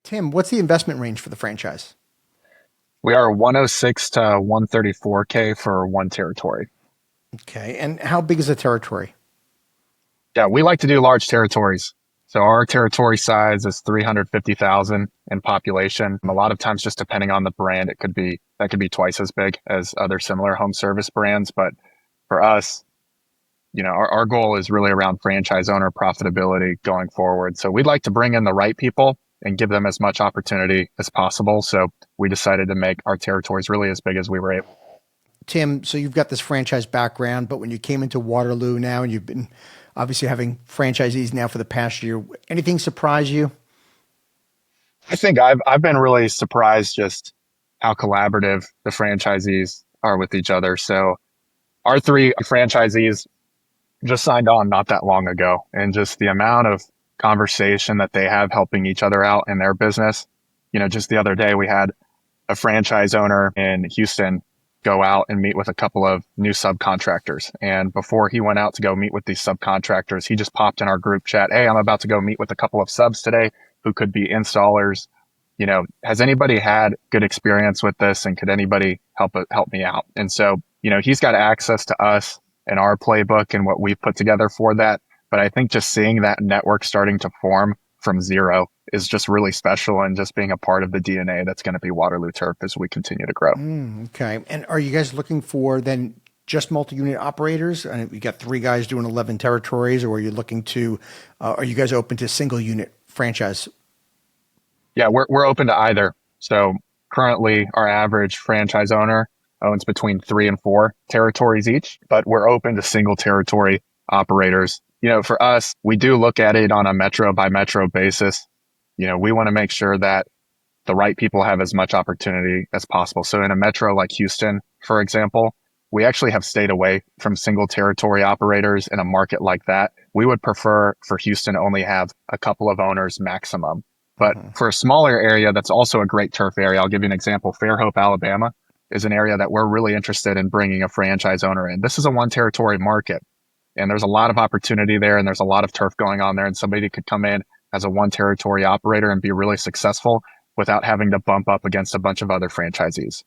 Tim, what's the investment range for the franchise? We are 106 to 134K for one territory. Okay. And how big is the territory? Yeah, we like to do large territories. So our territory size is 350,000 in population. A lot of times, just depending on the brand, that could be twice as big as other similar home service brands. But for us, our goal is really around franchise owner profitability going forward. So we'd like to bring in the right people and give them as much opportunity as possible. So we decided to make our territories really as big as we were able. Tim, so you've got this franchise background, but when you came into Waterloo now and you've been obviously having franchisees now for the past year, anything surprise you? I think I've been really surprised just how collaborative the franchisees are with each other. So our three franchisees just signed on not that long ago, and just the amount of conversation that they have helping each other out in their business. Just the other day we had a franchise owner in Houston go out and meet with a couple of new subcontractors. And before he went out to go meet with these subcontractors, he just popped in our group chat, "Hey, I'm about to go meet with a couple of subs today who could be installers. Has anybody had good experience with this, and could anybody help me out?" And so, he's got access to us and our playbook and what we've put together for that. But I think just seeing that network starting to form from zero is just really special, and just being a part of the DNA that's going to be Waterloo Turf as we continue to grow. Okay. And are you guys looking for then just multi-unit operators? And you got three guys doing 11 territories, or are you looking to, are you guys open to single unit franchise? Yeah, we're open to either. So currently, our average franchise owner owns between 3 and 4 territories each, but we're open to single territory operators. For us, we do look at it on a metro by metro basis. We want to make sure that the right people have as much opportunity as possible. So in a metro like Houston, for example, we actually have stayed away from single territory operators in a market like that. We would prefer for Houston to only have a couple of owners maximum. But for a smaller area that's also a great turf area, I'll give you an example. Fairhope, Alabama is an area that we're really interested in bringing a franchise owner in. This is a one territory market, and there's a lot of opportunity there, and there's a lot of turf going on there, and somebody could come in as a one territory operator and be really successful without having to bump up against a bunch of other franchisees.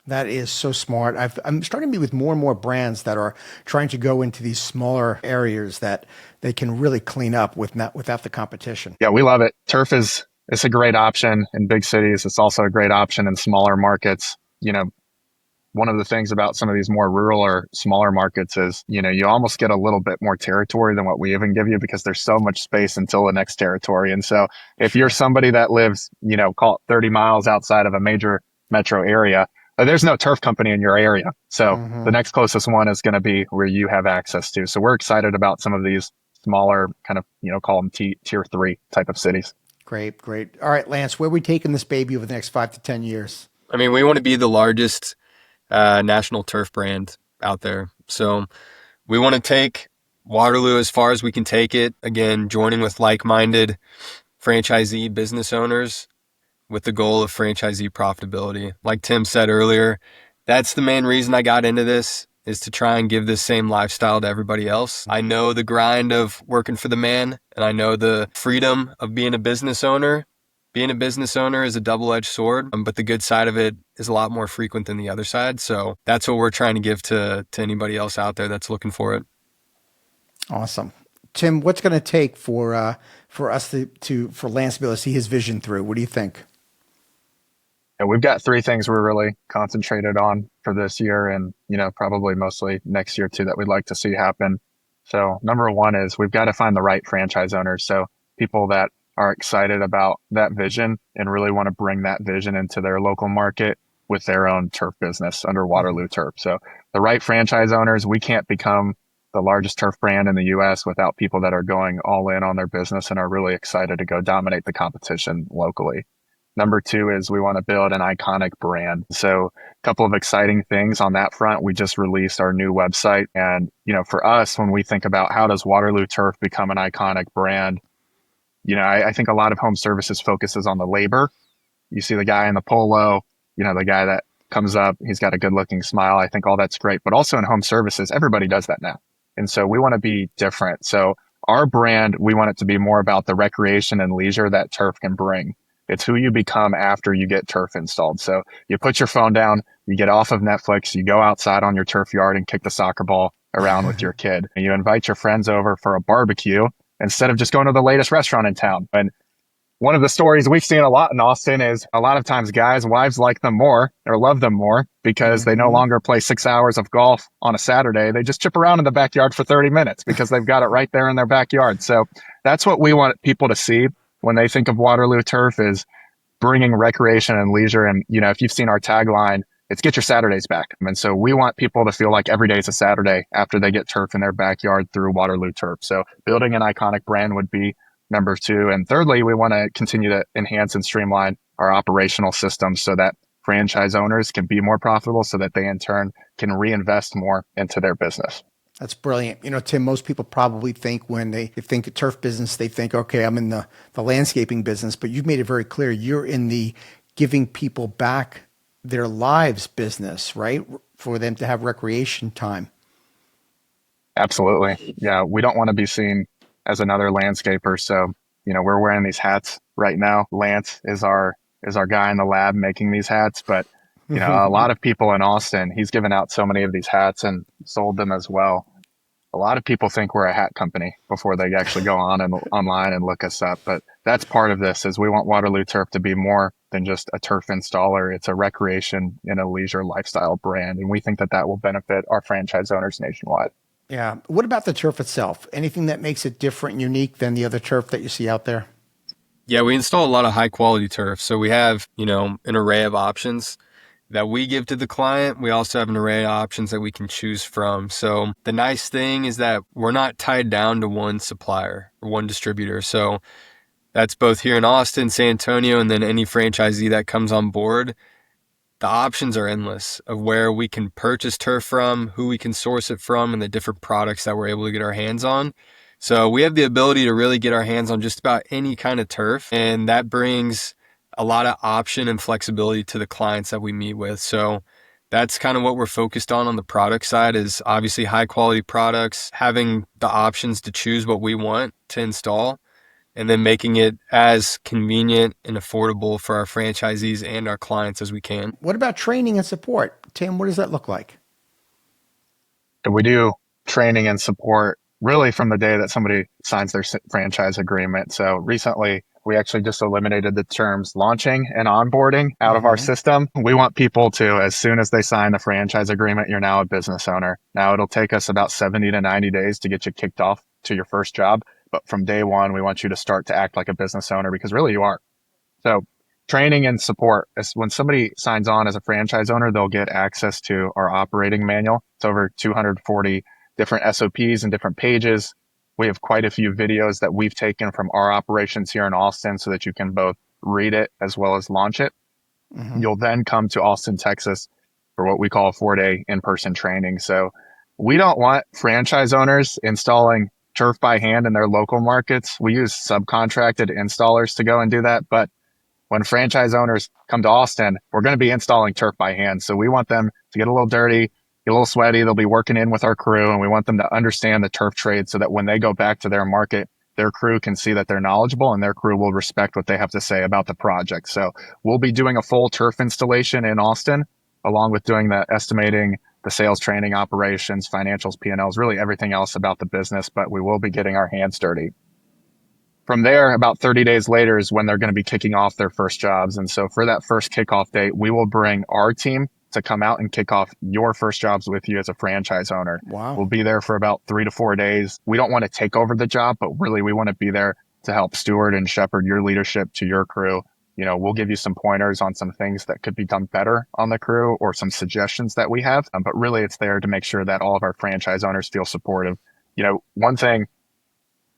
That is so smart. I'm starting to meet with more and more brands that are trying to go into these smaller areas that they can really clean up without the competition. Yeah, we love it. Turf is it's a great option in big cities. It's also a great option in smaller markets. One of the things about some of these more rural or smaller markets is, you almost get a little bit more territory than what we even give you, because there's so much space until the next territory. And so if you're somebody that lives, call it 30 miles outside of a major metro area, there's no turf company in your area. So the next closest one is going to be where you have access to. So we're excited about some of these smaller kind of, call them tier 3 type of cities. Great, great. All right, Lance, where are we taking this baby over the next 5 to 10 years? I mean, we want to be the largest national turf brand out there. So we want to take Waterloo as far as we can take it. Again, joining with like-minded franchisee business owners with the goal of franchisee profitability. Like Tim said earlier, that's the main reason I got into this, is to try and give this same lifestyle to everybody else. I know the grind of working for the man, and I know the freedom of being a business owner. Being a business owner is a double-edged sword, but the good side of it is a lot more frequent than the other side. So that's what we're trying to give to anybody else out there that's looking for it. Awesome. Tim, what's going to take for us for Lance to be able to see his vision through? What do you think? Yeah, we've got 3 things we're really concentrated on for this year, and, probably mostly next year too, that we'd like to see happen. So number 1 is we've got to find the right franchise owners. So people that are excited about that vision and really want to bring that vision into their local market with their own turf business under Waterloo Turf. So the right franchise owners, we can't become the largest turf brand in the US without people that are going all in on their business and are really excited to go dominate the competition locally. Number 2 is we want to build an iconic brand. So a couple of exciting things on that front. We just released our new website. And, for us, when we think about how does Waterloo Turf become an iconic brand, I think a lot of home services focuses on the labor. You see the guy in the polo, the guy that comes up, he's got a good looking smile. I think all that's great. But also in home services, everybody does that now. And so we want to be different. So our brand, we want it to be more about the recreation and leisure that turf can bring. It's who you become after you get turf installed. So you put your phone down, you get off of Netflix, you go outside on your turf yard and kick the soccer ball around with your kid. And you invite your friends over for a barbecue instead of just going to the latest restaurant in town. And one of the stories we've seen a lot in Austin is a lot of times guys, wives like them more or love them more because they no longer play 6 hours of golf on a Saturday. They just chip around in the backyard for 30 minutes because they've got it right there in their backyard. So that's what we want people to see when they think of Waterloo Turf, is bringing recreation and leisure. And, you know, if you've seen our tagline, it's get your Saturdays back. And so we want people to feel like every day is a Saturday after they get turf in their backyard through Waterloo Turf. So building an iconic brand would be number two. And thirdly, we want to continue to enhance and streamline our operational systems so that franchise owners can be more profitable, so that they in turn can reinvest more into their business. That's brilliant. You know, Tim, most people probably think when they think of turf business, they think, okay, I'm in the landscaping business, but you've made it very clear you're in the giving people back their lives business, right? For them to have recreation time. Absolutely. Yeah. We don't want to be seen as another landscaper. So, you know, we're wearing these hats right now. Lance is our guy in the lab making these hats, but you know, a lot of people in Austin, he's given out so many of these hats and sold them as well. A lot of people think we're a hat company before they actually go on and online and look us up. But that's part of this, is we want Waterloo Turf to be more than just a turf installer. It's a recreation and a leisure lifestyle brand. And we think that that will benefit our franchise owners nationwide. Yeah. What about the turf itself? Anything that makes it different and unique than the other turf that you see out there? Yeah, we install a lot of high quality turf. So we have, you know, an array of options that we give to the client. We also have an array of options that we can choose from. So the nice thing is that we're not tied down to one supplier or one distributor. So that's both here in Austin, San Antonio, and then any franchisee that comes on board. The options are endless of where we can purchase turf from, who we can source it from, and the different products that we're able to get our hands on. So we have the ability to really get our hands on just about any kind of turf, and that brings a lot of option and flexibility to the clients that we meet with. So that's kind of what we're focused on the product side, is obviously high quality products, having the options to choose what we want to install, and then making it as convenient and affordable for our franchisees and our clients as we can. What about training and support? Tim, what does that look like? We do training and support really from the day that somebody signs their franchise agreement. So recently, we actually just eliminated the terms launching and onboarding out of our system. We want people to, as soon as they sign the franchise agreement, you're now a business owner. Now it'll take us about 70 to 90 days to get you kicked off to your first job. But from day one, we want you to start to act like a business owner, because really you are. So training and support is when somebody signs on as a franchise owner, they'll get access to our operating manual. It's over 240 different SOPs and different pages. We have quite a few videos that we've taken from our operations here in Austin so that you can both read it as well as launch it. You'll then come to Austin, Texas for what we call a 4-day in-person training. So we don't want franchise owners installing turf by hand in their local markets. We use subcontracted installers to go and do that. But when franchise owners come to Austin, we're going to be installing turf by hand. So we want them to get a little dirty, get a little sweaty. They'll be working in with our crew, and we want them to understand the turf trade so that when they go back to their market, their crew can see that they're knowledgeable and their crew will respect what they have to say about the project. So we'll be doing a full turf installation in Austin, along with doing the estimating, the sales training, operations, financials, P&Ls, really everything else about the business, but we will be getting our hands dirty. From there, about 30 days later is when they're going to be kicking off their first jobs. And so for that first kickoff date, we will bring our team to come out and kick off your first jobs with you as a franchise owner. Wow. We'll be there for about 3 to 4 days. We don't want to take over the job, but really we want to be there to help steward and shepherd your leadership to your crew. You know, we'll give you some pointers on some things that could be done better on the crew or some suggestions that we have. But really it's there to make sure that all of our franchise owners feel supportive. You know, one thing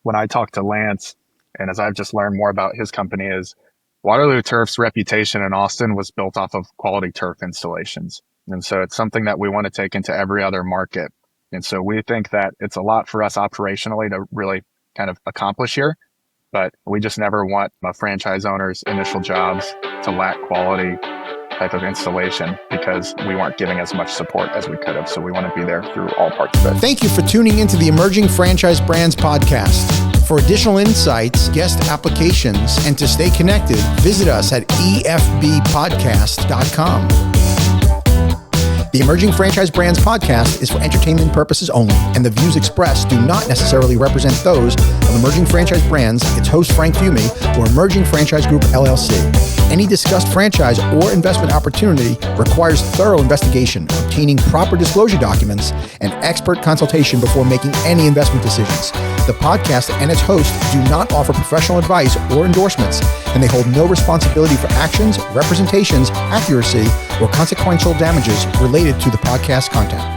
when I talk to Lance, and as I've just learned more about his company, is Waterloo Turf's reputation in Austin was built off of quality turf installations. And so it's something that we want to take into every other market. And so we think that it's a lot for us operationally to really kind of accomplish here, but we just never want a franchise owner's initial jobs to lack quality type of installation because we weren't giving as much support as we could have. So we want to be there through all parts of it. Thank you for tuning into the Emerging Franchise Brands podcast. For additional insights, guest applications, and to stay connected, visit us at efbpodcast.com. The Emerging Franchise Brands podcast is for entertainment purposes only, and the views expressed do not necessarily represent those of Emerging Franchise Brands, its host Frank Fumey, or Emerging Franchise Group LLC. Any discussed franchise or investment opportunity requires thorough investigation, obtaining proper disclosure documents, and expert consultation before making any investment decisions. The podcast and its host do not offer professional advice or endorsements, and they hold no responsibility for actions, representations, accuracy, or consequential damages related to the podcast content.